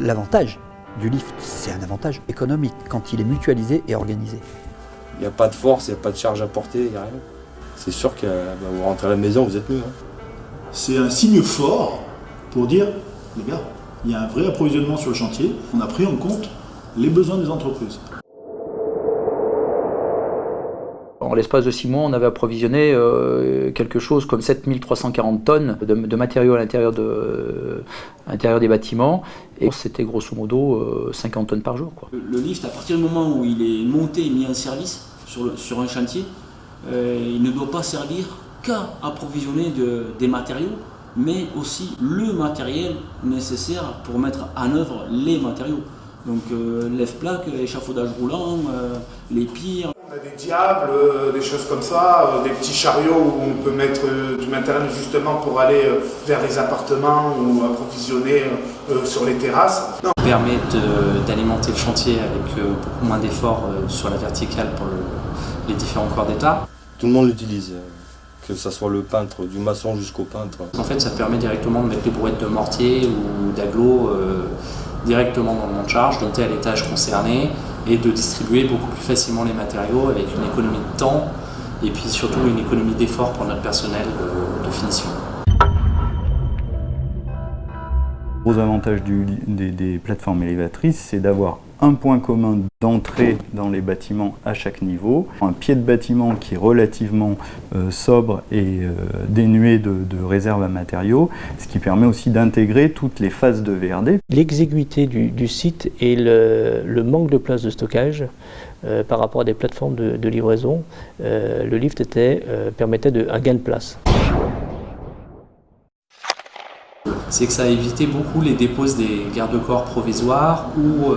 L'avantage du lift, c'est un avantage économique quand il est mutualisé et organisé. Il n'y a pas de force, il n'y a pas de charge à porter, il n'y a rien. C'est sûr que vous rentrez à la maison, vous êtes mieux. C'est un signe fort pour dire, les gars, il y a un vrai approvisionnement sur le chantier, on a pris en compte les besoins des entreprises. En l'espace de 6 mois, on avait approvisionné quelque chose comme 7340 tonnes de matériaux à l'intérieur des bâtiments. Et c'était grosso modo 50 tonnes par jour, quoi. Le lift, à partir du moment où il est monté et mis en service sur un chantier, il ne doit pas servir qu'à approvisionner des matériaux, mais aussi le matériel nécessaire pour mettre en œuvre les matériaux. Donc lève-plaque, échafaudage roulant, les pires. On a des diables, des choses comme ça, des petits chariots où on peut mettre du matériel justement pour aller vers les appartements ou approvisionner sur les terrasses. Ça permet d'alimenter le chantier avec beaucoup moins d'efforts sur la verticale pour les différents corps d'état. Tout le monde l'utilise, que ce soit le peintre, du maçon jusqu'au peintre. En fait, ça permet directement de mettre les brouettes de mortier ou d'agglo directement dans le monte-charge, monter à l'étage concerné et de distribuer beaucoup plus facilement les matériaux avec une économie de temps et puis surtout une économie d'effort pour notre personnel de finition. Le gros avantage des plateformes élévatrices, c'est d'avoir un point commun d'entrée dans les bâtiments à chaque niveau, un pied de bâtiment qui est relativement sobre et dénué de réserve à matériaux, ce qui permet aussi d'intégrer toutes les phases de VRD. L'exiguïté du site et le manque de place de stockage par rapport à des plateformes de livraison, le lift permettait un gain de place. C'est que ça a évité beaucoup les déposes des garde-corps provisoires où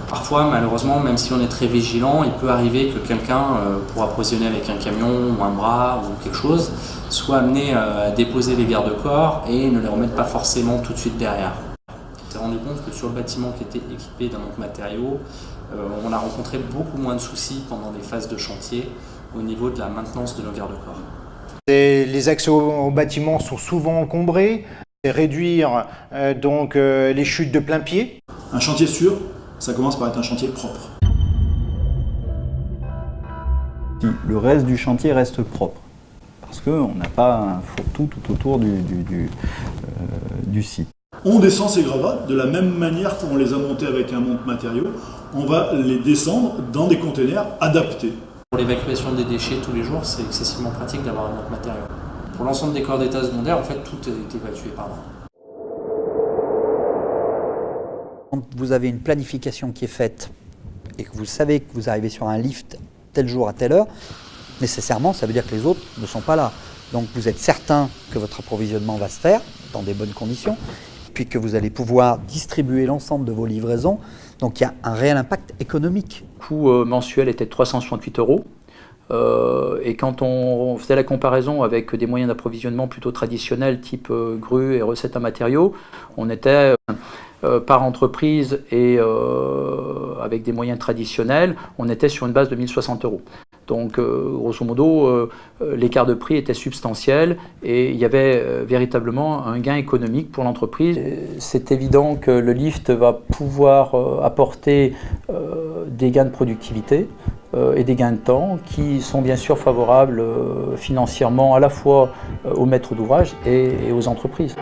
parfois, malheureusement, même si on est très vigilant, il peut arriver que quelqu'un, pour approvisionner avec un camion ou un bras ou quelque chose, soit amené à déposer les garde-corps et ne les remette pas forcément tout de suite derrière. On s'est rendu compte que sur le bâtiment qui était équipé d'un autre matériau, on a rencontré beaucoup moins de soucis pendant les phases de chantier au niveau de la maintenance de nos garde-corps. Les accès au bâtiment sont souvent encombrés. Réduire les chutes de plein pied. Un chantier sûr, ça commence par être un chantier propre. Le reste du chantier reste propre, parce qu'on n'a pas un fourre-tout tout autour du site. On descend ces gravats de la même manière qu'on les a montés avec un monte-matériaux. On va les descendre dans des containers adaptés. Pour l'évacuation des déchets tous les jours, c'est excessivement pratique d'avoir un monte-matériaux. Pour l'ensemble des corps d'état secondaires, en fait, tout est évacué par là. Quand vous avez une planification qui est faite et que vous savez que vous arrivez sur un lift tel jour à telle heure, nécessairement, ça veut dire que les autres ne sont pas là. Donc vous êtes certain que votre approvisionnement va se faire dans des bonnes conditions, puis que vous allez pouvoir distribuer l'ensemble de vos livraisons. Donc il y a un réel impact économique. Le coût mensuel était de 368 €. Et quand on faisait la comparaison avec des moyens d'approvisionnement plutôt traditionnels, type grue et recettes à matériaux, on était par entreprise et avec des moyens traditionnels, on était sur une base de 1060 €. Donc grosso modo, l'écart de prix était substantiel et il y avait véritablement un gain économique pour l'entreprise. C'est évident que le lift va pouvoir apporter des gains de productivité et des gains de temps qui sont bien sûr favorables financièrement à la fois aux maîtres d'ouvrage et aux entreprises.